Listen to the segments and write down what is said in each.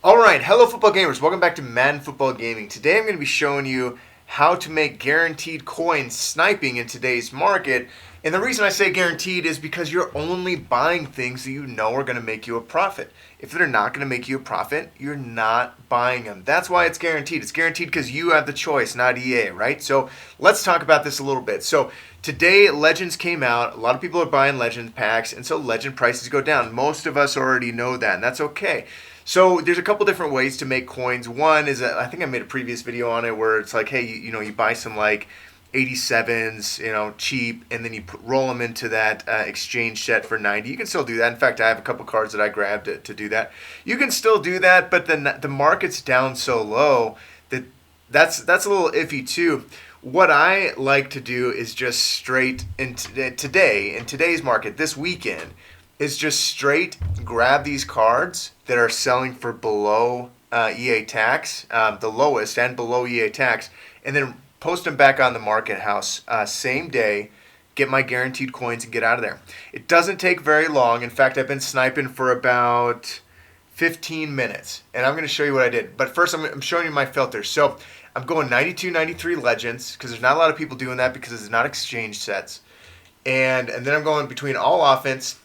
Alright, hello football gamers, welcome back to Madden Football Gaming. Today I'm going to be showing you how to make guaranteed coins sniping in today's market. And the reason I say guaranteed is because you're only buying things that you know are going to make you a profit. If they're not going to make you a profit, you're not buying them. That's why it's guaranteed. It's guaranteed because you have the choice, not EA, right? So let's talk about this a little bit. So today Legends came out. A lot of people are buying Legend packs, and so Legend prices go down. Most of us already know that, and that's okay. So there's a couple different ways to make coins. One is I think I made a previous video on it where it's like, hey, you buy some like 87s, cheap, and then you roll them into that exchange set for 90. You can still do that. In fact, I have a couple cards that I grabbed to do that. You can still do that, but then the market's down so low that's a little iffy too. What I like to do is just straight in today's market, this weekend, is just straight grab these cards that are selling for below EA tax, the lowest and below EA tax, and then post them back on the market house same day, get my guaranteed coins and get out of there. It doesn't take very long. In fact, I've been sniping for about 15 minutes, and I'm going to show you what I did. But first, I'm showing you my filters. So I'm going 92, 93 Legends, because there's not a lot of people doing that because it's not exchange sets. And then I'm going between all offense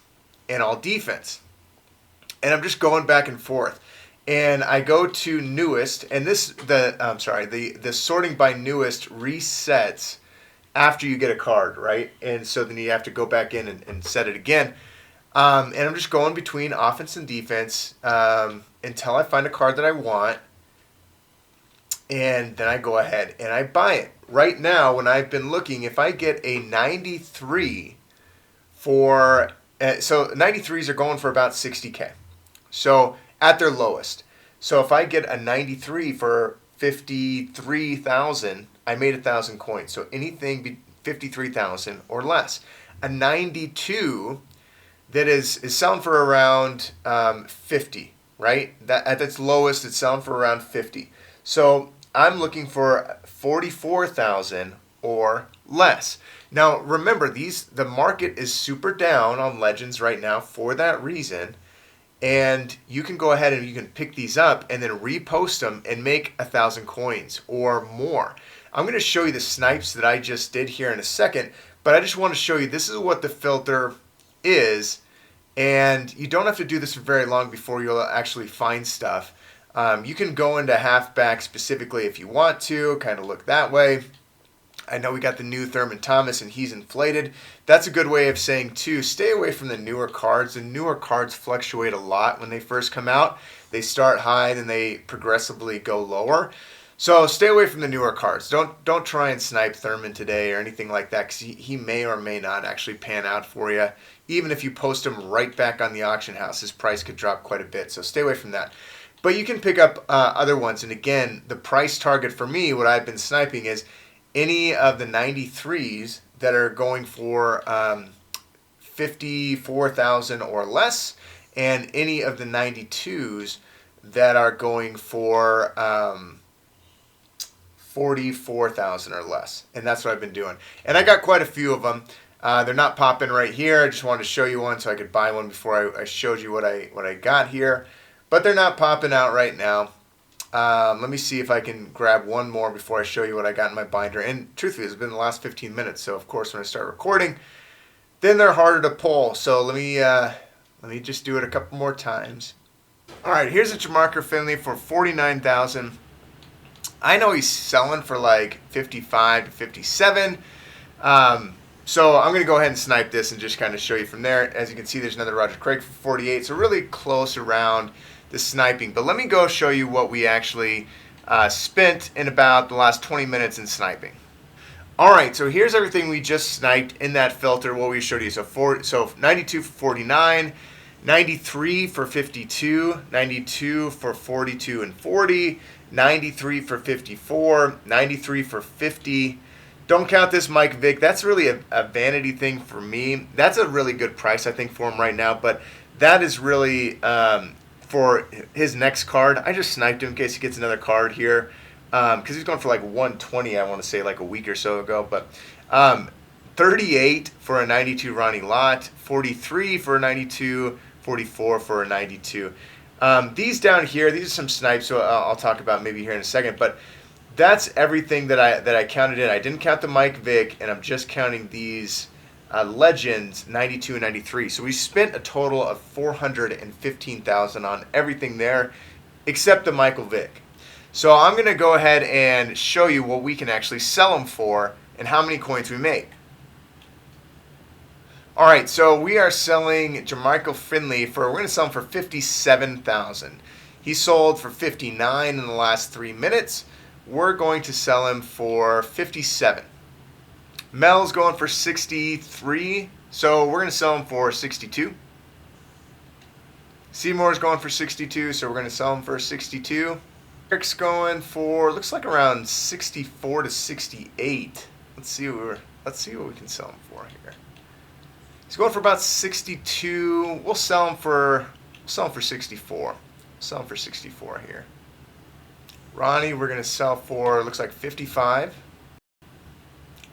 and all defense. And I'm just going back and forth. And I go to newest, and the sorting by newest resets after you get a card, right? And so then you have to go back in and set it again. And I'm just going between offense and defense until I find a card that I want. And then I go ahead and I buy it. Right now, when I've been looking, if I get a 93 for... so 93s are going for about 60K. So at their lowest. So if I get a 93 for 53,000, I made 1,000 coins. So anything 53,000 or less. A 92 that is selling for around 50, right? That at its lowest, it's selling for around 50. So I'm looking for 44,000 or less. Now remember, the market is super down on Legends right now for that reason, and you can go ahead and you can pick these up and then repost them and make 1,000 coins or more. I'm going to show you the snipes that I just did here in a second, but I just want to show you this is what the filter is, and you don't have to do this for very long before you'll actually find stuff. You can go into halfback specifically if you want to, kind of look that way. I know we got the new Thurman Thomas, and he's inflated. That's a good way of saying, too, stay away from the newer cards. The newer cards fluctuate a lot when they first come out. They start high, then they progressively go lower. So stay away from the newer cards. Don't try and snipe Thurman today or anything like that, because he may or may not actually pan out for you. Even if you post him right back on the auction house, his price could drop quite a bit. So stay away from that. But you can pick up other ones. And again, the price target for me, what I've been sniping is any of the 93s that are going for 54,000 or less, and any of the 92s that are going for 44,000 or less. And that's what I've been doing. And I got quite a few of them. They're not popping right here. I just wanted to show you one so I could buy one before I showed you what I got here. But they're not popping out right now. Let me see if I can grab one more before I show you what I got in my binder. And truthfully, it's been the last 15 minutes. So, of course, when I start recording, then they're harder to pull. So let me just do it a couple more times. All right, here's a Jamarker Finley for 49,000. I know he's selling for like 55 to 57. So I'm going to go ahead and snipe this and just kind of show you from there. As you can see, there's another Roger Craig for 48. So really close around the sniping. But let me go show you what we actually spent in about the last 20 minutes in sniping. Alright, so here's everything we just sniped in that filter, what we showed you. So 92 for 49, 93 for 52, 92 for 42 and 40, 93 for 54, 93 for 50. Don't count this Mike Vick. That's really a vanity thing for me. That's a really good price, I think, for him right now. But that is really... for his next card, I just sniped him in case he gets another card here, because he's going for like 120, I want to say, like a week or so ago. But 38 for a 92 Ronnie Lott, 43 for a 92, 44 for a 92. These down here, these are some snipes, so I'll talk about maybe here in a second. But that's everything that I counted in. I didn't count the Mike Vick, and I'm just counting these Legends 92 and 93. So we spent a total of $415,000 on everything there, except the Michael Vick. So I'm going to go ahead and show you what we can actually sell them for and how many coins we make. All right, so we are selling Jermichael Finley we're going to sell him for $57,000. He sold for $59 in the last 3 minutes. We're going to sell him for $57. Mel's going for $63, so we're going to sell him for $62. Seymour's going for $62, so we're going to sell him for $62. Eric's going for, looks like around $64 to $68. Let's see what we can sell him for here. He's going for about $62. We'll sell him for $64. Sell him for $64 here. Ronnie, we're going to sell for, looks like $55.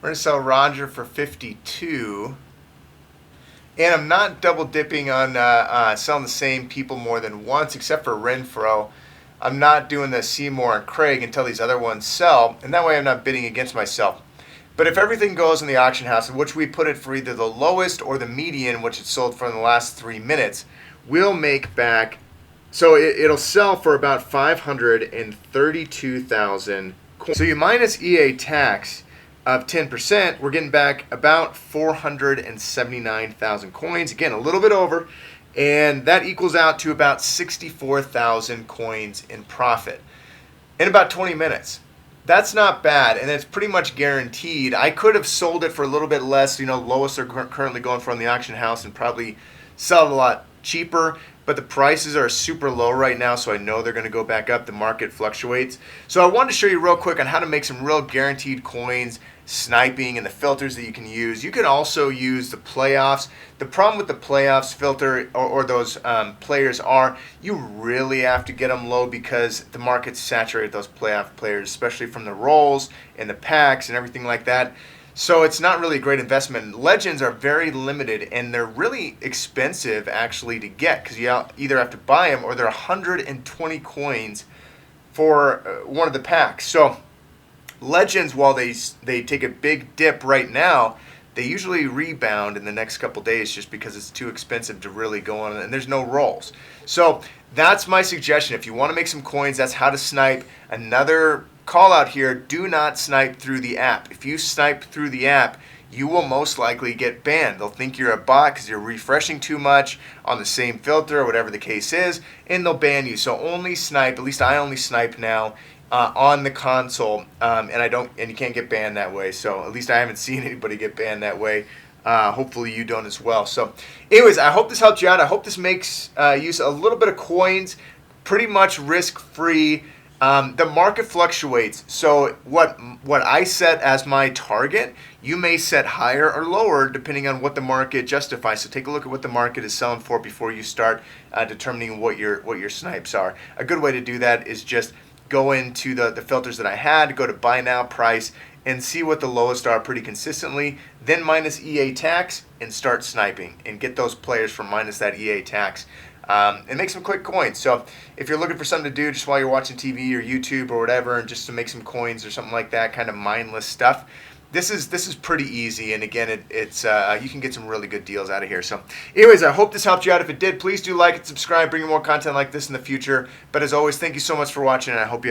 We're going to sell Roger for $52. And I'm not double dipping on selling the same people more than once, except for Renfro. I'm not doing the Seymour and Craig until these other ones sell, and that way I'm not bidding against myself. But if everything goes in the auction house, in which we put it for either the lowest or the median, which it sold for in the last 3 minutes, we'll make back. So it'll sell for about 532,000 coins. So you minus EA tax of 10%, we're getting back about 479,000 coins. Again, a little bit over, and that equals out to about 64,000 coins in profit in about 20 minutes. That's not bad, and it's pretty much guaranteed. I could have sold it for a little bit less, lowest they're currently going for in the auction house, and probably sell it a lot cheaper, but the prices are super low right now, so I know they're going to go back up. The market fluctuates. So I wanted to show you real quick on how to make some real guaranteed coins, sniping, and the filters that you can use. You can also use the playoffs. The problem with the playoffs filter or those players are you really have to get them low because the market's saturated with those playoff players, especially from the rolls and the packs and everything like that. So it's not really a great investment. Legends are very limited, and they're really expensive actually to get because you either have to buy them or they're 120 coins for one of the packs. So Legends, while they take a big dip right now, they usually rebound in the next couple days just because it's too expensive to really go on, and there's no rolls. So that's my suggestion. If you want to make some coins, that's how to snipe. Another call out here, do not snipe through the app. If you snipe through the app, you will most likely get banned. They'll think you're a bot because you're refreshing too much on the same filter or whatever the case is, and they'll ban you. So only snipe, at least I only snipe now, on the console, and you can't get banned that way. So at least I haven't seen anybody get banned that way. Hopefully you don't as well. So anyways, I hope this helped you out. I hope this makes use a little bit of coins, pretty much risk-free. The market fluctuates, so what I set as my target, you may set higher or lower depending on what the market justifies. So take a look at what the market is selling for before you start determining what your snipes are. A good way to do that is just go into the filters that I had, go to buy now price, and see what the lowest are pretty consistently, then minus EA tax and start sniping and get those players from minus that EA tax. And make some quick coins. So if you're looking for something to do just while you're watching TV or YouTube or whatever, and just to make some coins or something like that, kind of mindless stuff, this is pretty easy. And again, it's you can get some really good deals out of here. So anyways, I hope this helped you out. If it did, please do like and subscribe, bring you more content like this in the future. But as always, thank you so much for watching, and I hope you have